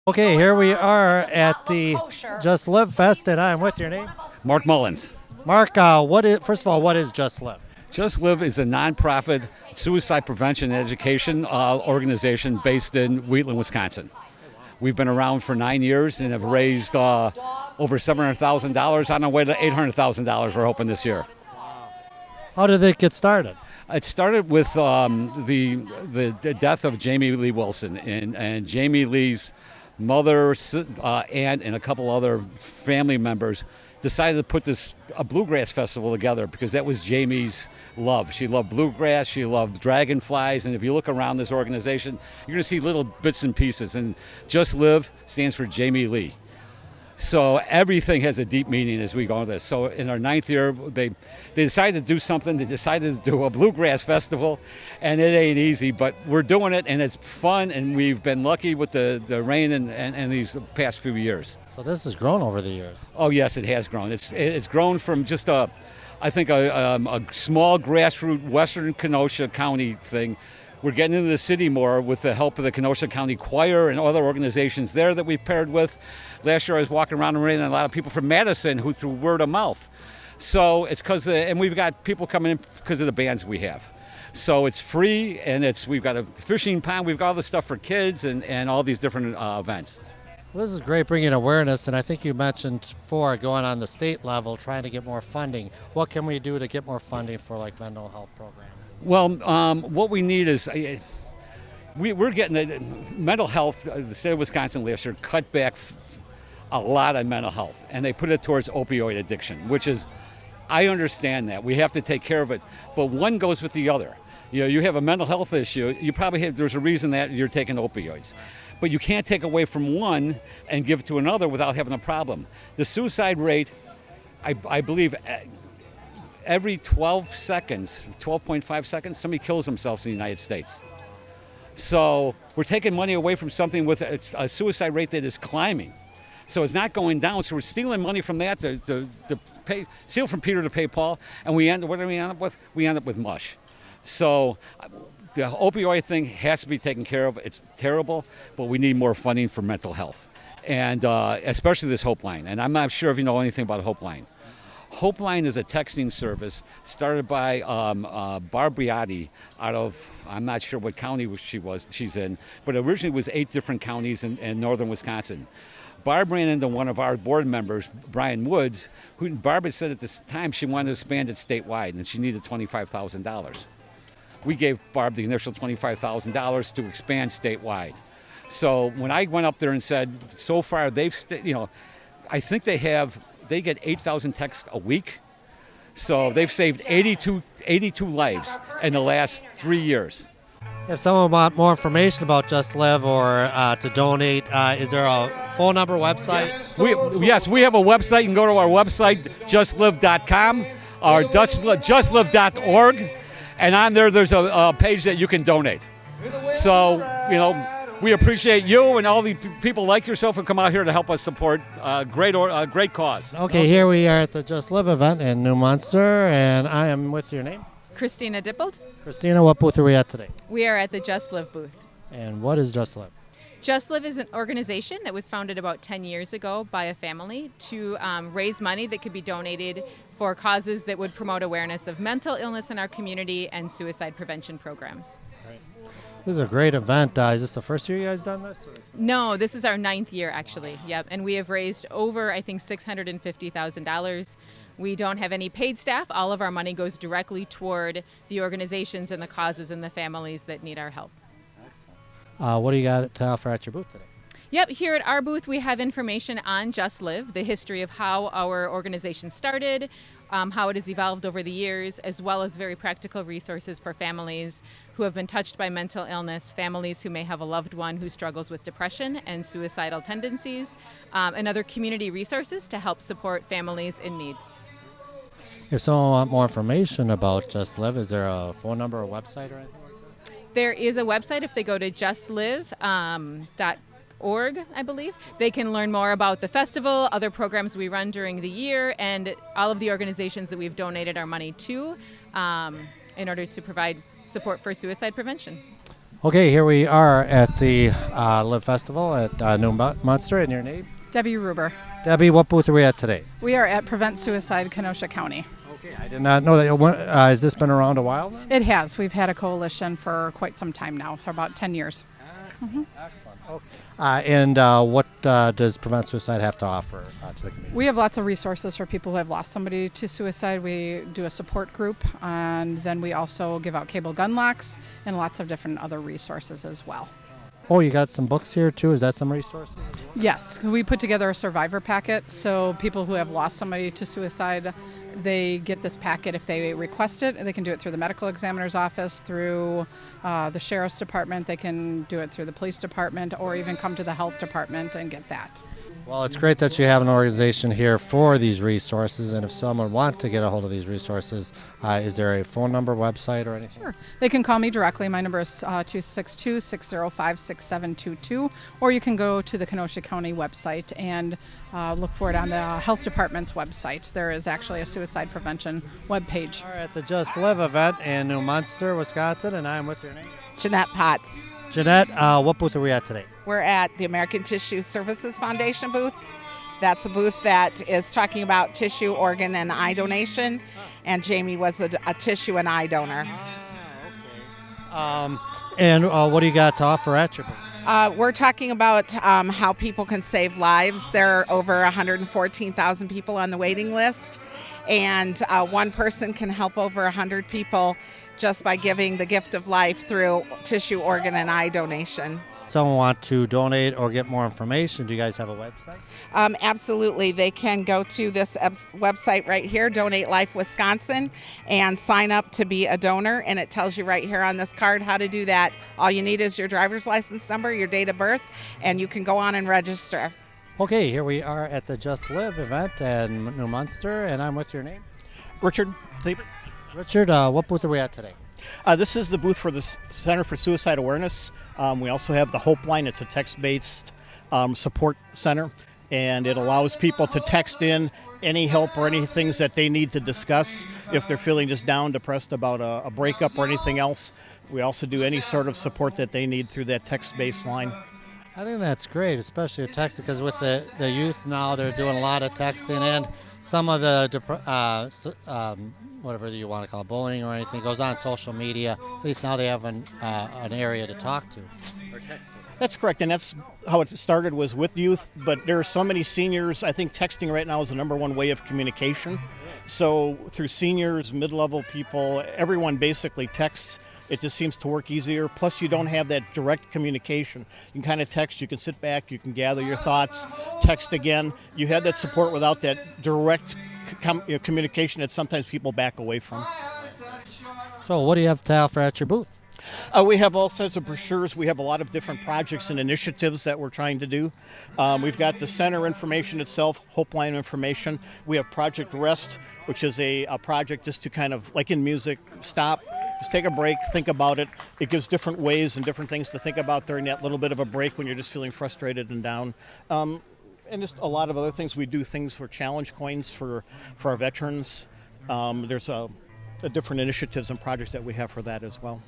Okay, here we are at the Just Live Fest, and I'm with your name, Mark Mullins. Mark. First of all, what is Just Live? Just Live is a nonprofit suicide prevention and education organization based in Wheatland, Wisconsin. We've been around for 9 years and have raised over $700,000 on our way to $800,000 we're hoping this year. How did it get started? It started with the death of Jamie Lee Wilson, and Jamie Lee's mother, aunt, and a couple other family members decided to put a bluegrass festival together because that was Jamie's love. She loved bluegrass, she loved dragonflies, and if you look around this organization, you're going to see little bits and pieces, and Just Live stands for Jamie Lee. So everything has a deep meaning as we go into this. So in our 9th year, they decided to do something. They decided to do a bluegrass festival, and it ain't easy, but we're doing it, and it's fun, and we've been lucky with the rain and these past few years. So this has grown over the years. Oh yes, it has grown. It's grown from just a small grassroots Western Kenosha County thing. We're getting into the city more with the help of the Kenosha County Choir and other organizations there that we've paired with. Last year I was walking around and running a lot of people from Madison who through word of mouth. So it's and we've got people coming in because of the bands we have. So it's free, and we've got a fishing pond, we've got all the stuff for kids and all these different events. Well, this is great, bringing awareness, and I think you mentioned before going on the state level, trying to get more funding. What can we do to get more funding for like mental health programs? Well, what we need is we're getting mental health. The state of Wisconsin last year cut back a lot on mental health, and they put it towards opioid addiction, which is, I understand that we have to take care of it, but one goes with the other. You know, you have a mental health issue, there's a reason that you're taking opioids, but you can't take away from one and give to another without having a problem. The suicide rate, I believe, every 12 seconds, 12.5 seconds, somebody kills themselves in the United States. So we're taking money away from something with a suicide rate that is climbing. So it's not going down. So we're stealing money from that to steal from Peter to pay Paul. And what do we end up with? We end up with mush. So the opioid thing has to be taken care of. It's terrible, but we need more funding for mental health. And especially this Hope Line. And I'm not sure if you know anything about Hope Line. Hope Line is a texting service started by Barb Briati out of, I'm not sure what county she's in, but originally it was 8 different counties in northern Wisconsin. Barb ran into one of our board members, Brian Woods, who Barb had said at this time she wanted to expand it statewide and she needed $25,000. We gave Barb the initial $25,000 to expand statewide. So when I went up there and said, so far I think they get 8,000 texts a week. So they've saved 82 lives in the last 3 years. If someone wants more information about Just Live or to donate, is there a phone number, website? Yes, we have a website. You can go to our website, justlive.com or justlive.org, and on there's a page that you can donate. So, we appreciate you and all the people like yourself who come out here to help us support a great cause. Okay, here we are at the Just Live event in New Munster, and I am with your name? Christina Dippold. Christina, what booth are we at today? We are at the Just Live booth. And what is Just Live? Just Live is an organization that was founded about 10 years ago by a family to raise money that could be donated for causes that would promote awareness of mental illness in our community and suicide prevention programs. This is a great event. Is this the first year you guys done this? No, this is our 9th year actually. Yep, and we have raised over, I think, $650,000. We don't have any paid staff. All of our money goes directly toward the organizations and the causes and the families that need our help. What do you got to offer at your booth today? Yep, here at our booth we have information on Just Live, the history of how our organization started, how it has evolved over the years, as well as very practical resources for families who have been touched by mental illness, families who may have a loved one who struggles with depression and suicidal tendencies, and other community resources to help support families in need. If someone wants more information about Just Live, is there a phone number or website or anything like that? There is a website. If they go to justlive.org, I believe, they can learn more about the festival, other programs we run during the year, and all of the organizations that we've donated our money to in order to provide support for suicide prevention. Okay, here we are at the Live Festival at New Munster. And your name? Debbie Ruber. Debbie, what booth are we at today? We are at Prevent Suicide, Kenosha County. Okay, I did not know that. Has this been around a while then? It has. We've had a coalition for quite some time now, for about 10 years. Excellent. And what does Prevent Suicide have to offer to the community? We have lots of resources for people who have lost somebody to suicide. We do a support group, and then we also give out cable gun locks and lots of different other resources as well. Oh, you got some books here too? Is that some resources? Yes, we put together a survivor packet, so people who have lost somebody to suicide, they get this packet if they request it. They can do it through the medical examiner's office, through the sheriff's department, they can do it through the police department, or even come to the health department and get that. Well, it's great that you have an organization here for these resources, and if someone wants to get a hold of these resources, is there a phone number, website, or anything? Sure. They can call me directly. My number is 262-605-6722, or you can go to the Kenosha County website and look for it on the health department's website. There is actually a suicide prevention webpage. We're at the Just Live event in New Munster, Wisconsin, and I'm with your name? Jeanette Potts. Jeanette, what booth are we at today? We're at the American Tissue Services Foundation booth. That's a booth that is talking about tissue, organ, and eye donation. And Jamie was a tissue and eye donor. And what do you got to offer at your booth? We're talking about how people can save lives. There are over 114,000 people on the waiting list. And one person can help over 100 people just by giving the gift of life through tissue, organ, and eye donation. Someone want to donate or get more information, do you guys have a website? Absolutely. They can go to this website right here, Donate Life Wisconsin, and sign up to be a donor. And it tells you right here on this card how to do that. All you need is your driver's license number, your date of birth, and you can go on and register. Okay, here we are at the Just Live event in New Munster, and I'm with your name? Richard Thieber. Richard, what booth are we at today? This is the booth for the Center for Suicide Awareness. We also have the Hope Line. It's a text-based support center, and it allows people to text in any help or any things that they need to discuss if they're feeling just down, depressed about a breakup or anything else. We also do any sort of support that they need through that text-based line. I think that's great, especially texting, because with the youth now, they're doing a lot of texting, and some of the whatever you want to call it, bullying or anything, goes on social media. At least now they have an area to talk to or text to. That's correct, and that's how it started, was with youth, but there are so many seniors. I think texting right now is the number one way of communication. So through seniors, mid-level people, everyone basically texts. It just seems to work easier. Plus, you don't have that direct communication. You can kind of text, you can sit back, you can gather your thoughts, text again. You have that support without that direct communication that sometimes people back away from. So what do you have to offer at your booth? We have all sorts of brochures. We have a lot of different projects and initiatives that we're trying to do. We've got the center information itself, Hope Line information. We have Project Rest, which is a project just to kind of, like in music, stop, just take a break, think about it. It gives different ways and different things to think about during that little bit of a break when you're just feeling frustrated and down. And just a lot of other things. We do things for challenge coins for our veterans. There's a different initiatives and projects that we have for that as well.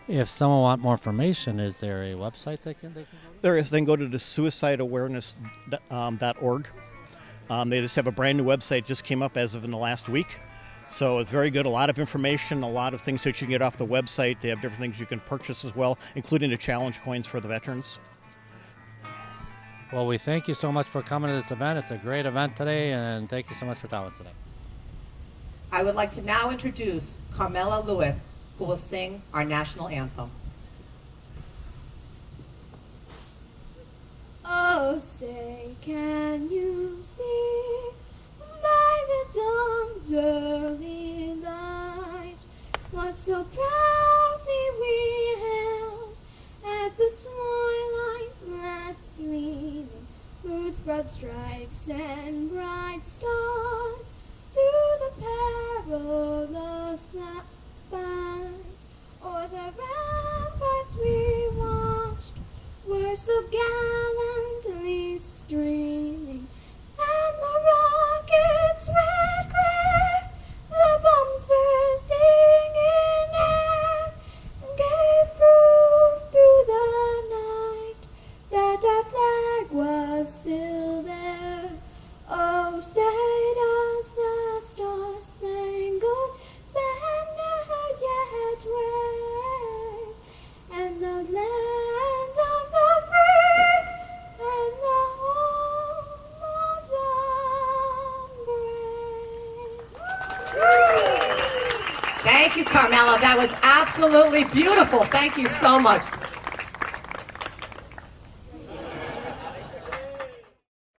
If someone want more information, is there a website they can go to? There is. They can go to the suicideawareness.org. They just have a brand new website, just came up as of in the last week. So it's very good. A lot of information, a lot of things that you can get off the website. They have different things you can purchase as well, including the challenge coins for the veterans. Well, we thank you so much for coming to this event. It's a great event today, and thank you so much for telling us today. I would like to now introduce Carmela Lewick, who will sing our national anthem. Oh, say, can you see by the dawn's early light what so proudly we held at the twilight's last gleaming, whose broad stripes and bright stars through the perilous fight o'er the ramparts we watched were so gallantly streaming, and the rocket's red glare, the bombs bursting in air, gave proof Thank you, Carmela. That was absolutely beautiful. Thank you so much.